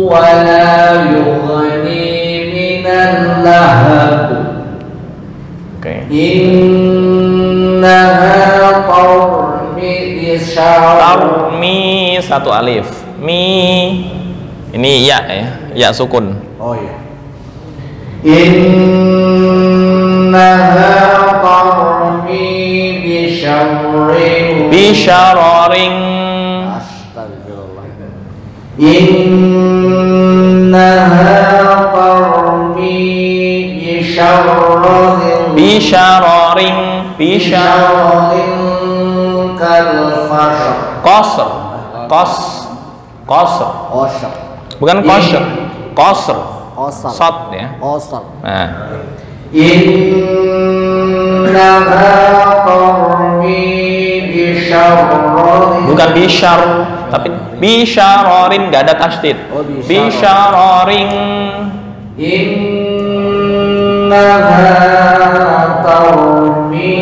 wa la yughni minal lahab. Oke. Innaha tarmi bisyar. Tarmi satu alif. Mi. Ini ya ya, ya sukun. Oh iya. Innaha tarmi bisyarrin. Bisyararing. Astagfirullah. Innaha tarmi bisyarrin. Bisyararing. Bisyarrin kal fashr. Qasr. Qasr. Osher. Bukan qasr. Qasr. Qasar. Sod ya. Qasar. Nah, Innaha tarmi bisyarrin. bukan bisyar, tapi bisyarorin, nggak ada tasydid. Oh, bisyar. Bisyarorin. Innaha tarmi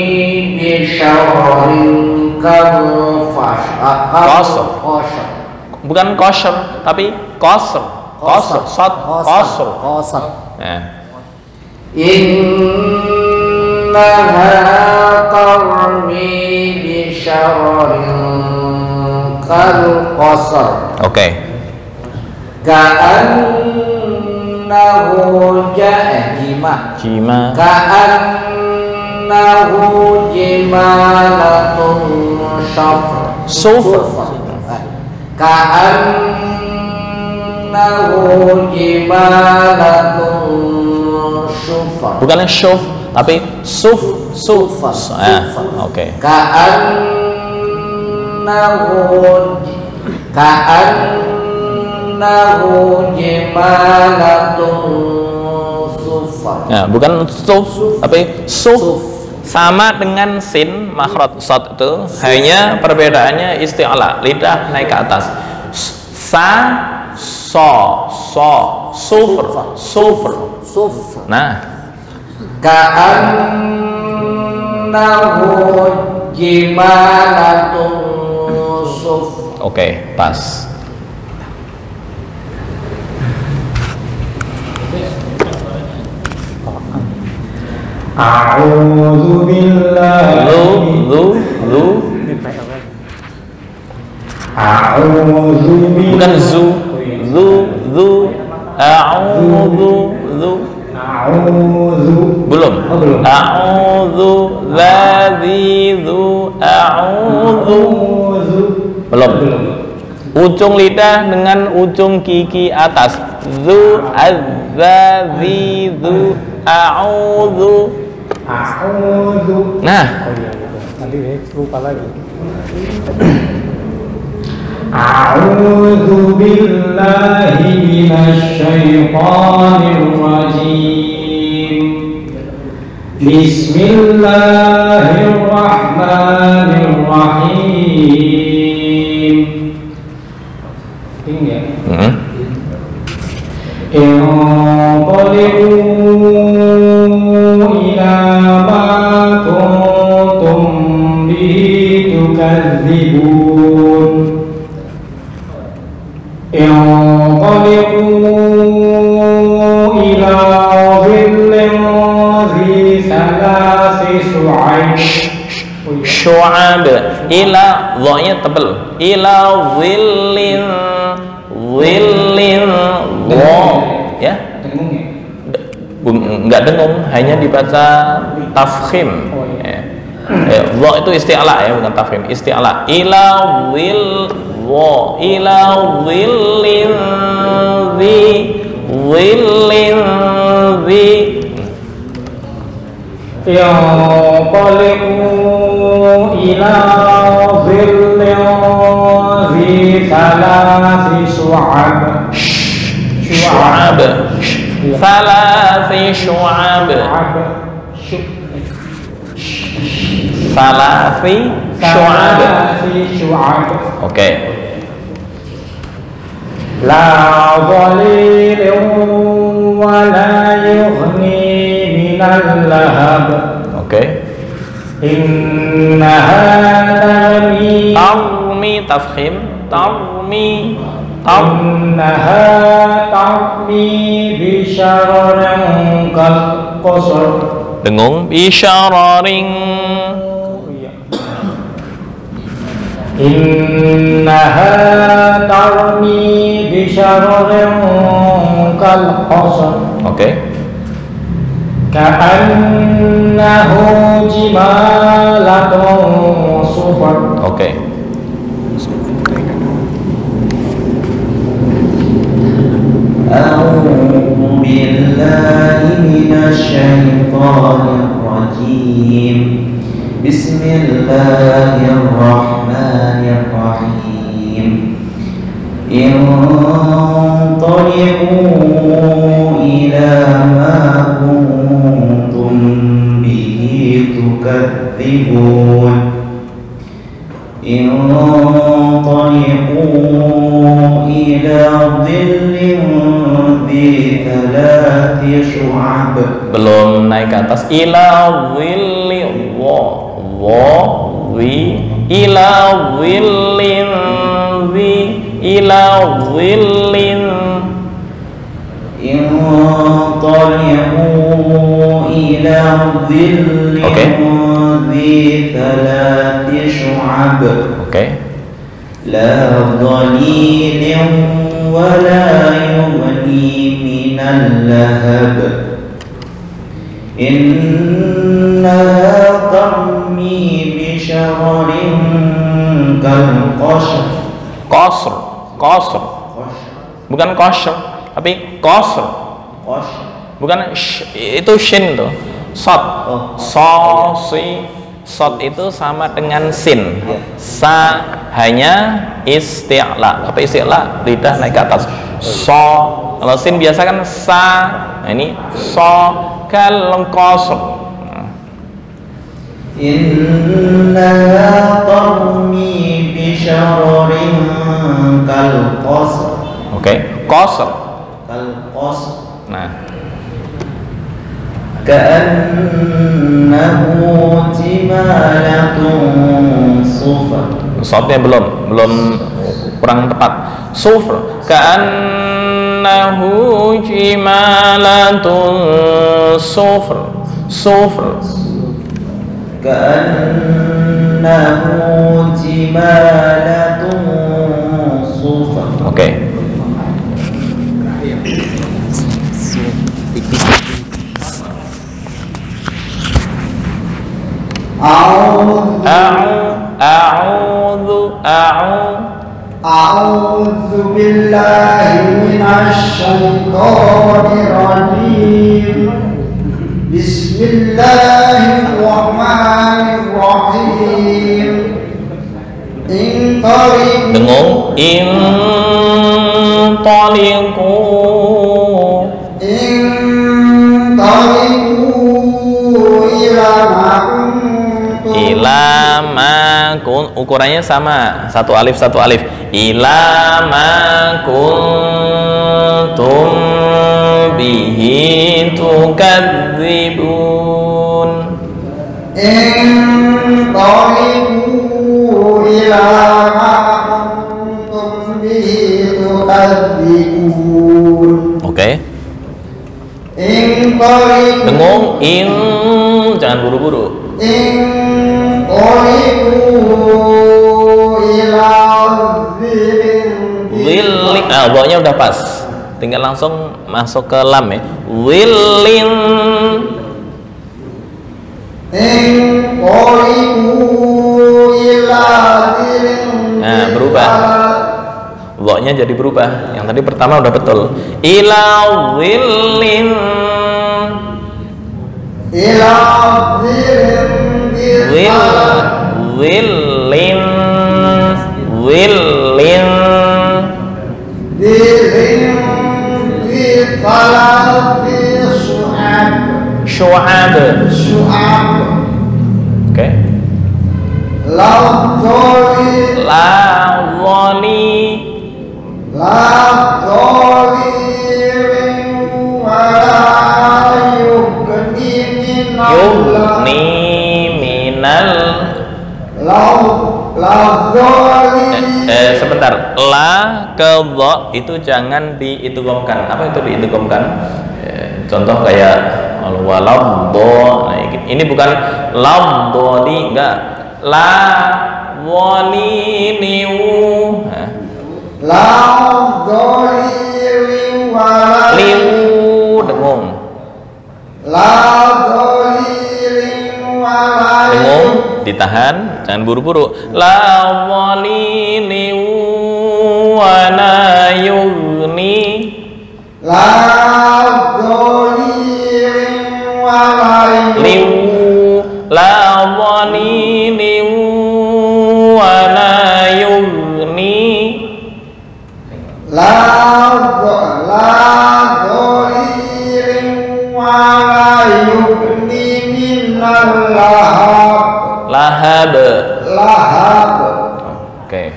bisyarrin kalfashar. Qasar. Qasar. Bukan kosher, tapi kosr. Kosr, sod, kosr. Qasar. Nah, Innaha tarmi bisyarrin kalqasar. oke. Ka'annahu jima. Jima. Ka'annahu jimalatun syafr. Sufr. Ka'annahu jimalatun syufr. Bukannya syuf, tapi suf. Sufar. Oke. Ka'annahu jimalatun sufar. Nah, bukan suf, tapi suf. Sama dengan sin makhraj shad itu, hanya perbedaannya isti'la, lidah naik ke atas. Sa, so, sufr, sufr. Sufar. Nah, Ka'annahu jimalatun sufar. oke, pas. A'udzu billahi Lu. A'udzu billahi Bukan zu. A'udzu. A'udzu Belum. Oh, belum. A'udzu a'udzu. A'udzu Belum. Ujung lidah dengan ujung gigi atas. Zu azzazi zu a'udzu. A'udzu. Nah, Nanti lupa lagi. A'udzu billahi minasy syaithanir rajim. Bismillahirrahmanirrahim. Tinggi ya. Inqalibu ila ma kuntum bihi tukadzibun. Inqalibu ila dhillin dhi salasi syu'ab. syu'ab. Ila, dha-nya tebal. Ila dhillin. Dha, ya. Dengung ya? Enggak dengung, hanya dibaca tafkhim. Ya. Dha itu isti'la ya, bukan tafkhim. Isti'la. Ila dhil dha, ila dhillin dhi Yanqalibu ila dhillin dhi salasi syu'ab. syu'ab. Thalathi syu'ab. Thalathi syu'ab. Salasi syu'ab. Oke. La dhalilin wa la yughni minal lahab. Oke. Innaha tarmi. Tarmi tafkhim. Tarmi. Innaha tarmi bisyararin qasar. Dengung. Bisyararing. Innaha tarmi bisyararin qasar. Oke. Ka'annahu jimalatun sufar. Oke. A'udzu billahi minasy syaithanir rajim. Bismillahirrahmanirrahim. Inqalibu إلى ما كنتم به تكذبون انطلقوا إلى ظل ذي ثلاث شعب. Belum naik ke atas. Ila dhilli ila dhillin ila dhillin. انطلقوا إلى ظل ذي ثلاث شعب. لا ظليل ولا يغني من اللهب إنها ترمي بشرر كالقصر. Qasr bukan qasr tapi qasr. Bukan itu shin tuh. Sod sod itu sama dengan sin. Sa hanya isti'la. Apa isti'la? Lidah naik ke atas. So, kalau sin biasa kan sa. Nah ini so kal qasr. Innaha tarmi bi syararin kal qasr. Qasr. Kal qasr. Nah, ka'annahu timalatun sufar. Sodnya belum kurang tepat. Sufr. Ka'annahu jimalatun sufr. Ka'annahu timalatun sufar. أعوذ بالله من الشيطان الرجيم بسم الله الرحمن الرحيم dengung intaliqu ila ma kun, ukurannya sama, satu alif ila ma kuntum bihi tukadzibun. ila ma kuntum bihi tukadzibun. Dengung jangan buru-buru. Bawahnya udah pas, tinggal langsung masuk ke lam ya. Willin. Nah, berubah. Bawahnya jadi berubah. Yang tadi pertama udah betul. Ila willin. Willin syu'ab. Yugni minal. Sebentar, la ke dha itu jangan diidghamkan. Apa itu diidghamkan? Contoh kayak waladdo. Nah, ini bukan laddi, enggak. La waliliu. Liu dengung. Dengung, ditahan, jangan buru-buru. La waliliu wa la yughni. Liu la waliliu wa la yughni. lahab. Lahab. Lahab. Oke.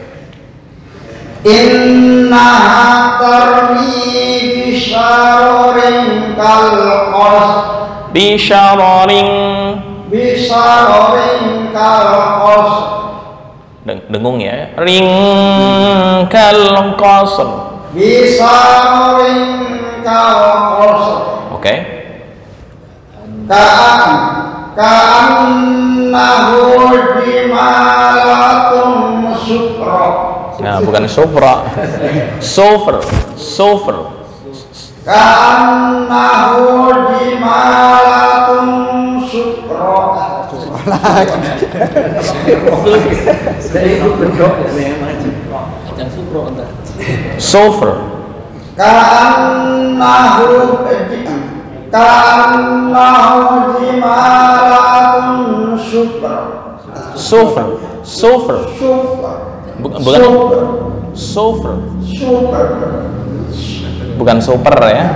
Innaha tarmi bisharorin kal qas. Bisharoring. Bisharorin kal qas. Dengung ya. Ring kal qasr. Bisharorin kal qas. Oke. Ka'annahu jimalatun sufra. Nah, bukan sufra. Sofer. Sofer. Ka'annahu jimalatun sufra. Sofer. Ka'annahu jimalatun sufra. Sofer. Sofer. Sufra. Bukan sofer. Super. Bukan super ya.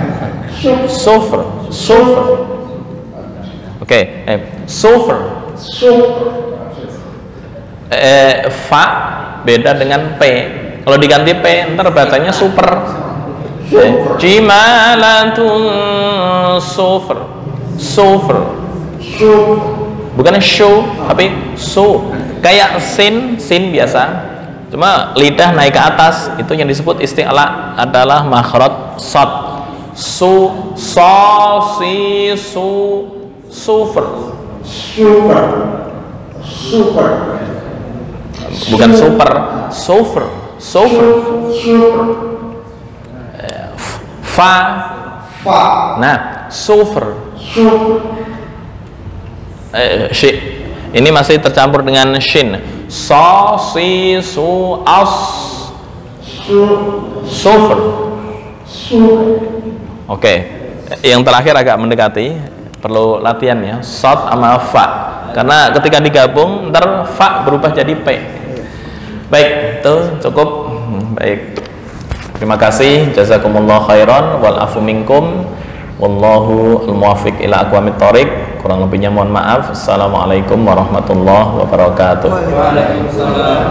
Sofer. Sofer. Oke, sofer. Super. Fa beda dengan P. Kalau diganti P ntar bacanya super. Jimalatun sofer. Sofer. Bukan show tapi so. Kayak sin biasa. Cuma lidah naik ke atas, itu yang disebut isti'la adalah makhraj sad. Su, so, si, su, super. Super. Super. Bukan super, sofer. Sofer. Super. Fa. Fa. Nah, sofer. Super. Ini masih tercampur dengan shin. So, si, su, as. Sofer. Oke. Yang terakhir agak mendekati, perlu latihan ya. Sod sama fa. Karena ketika digabung ntar fa berubah jadi p. Baik, itu cukup. Baik. Terima kasih. Jazakumullah khairan wal afu minkum. Wallahu al-muwaffiq ila aqwamit thoriq. Kurang lebihnya mohon maaf. Assalamualaikum warahmatullahi wabarakatuh. Waalaikumsalam.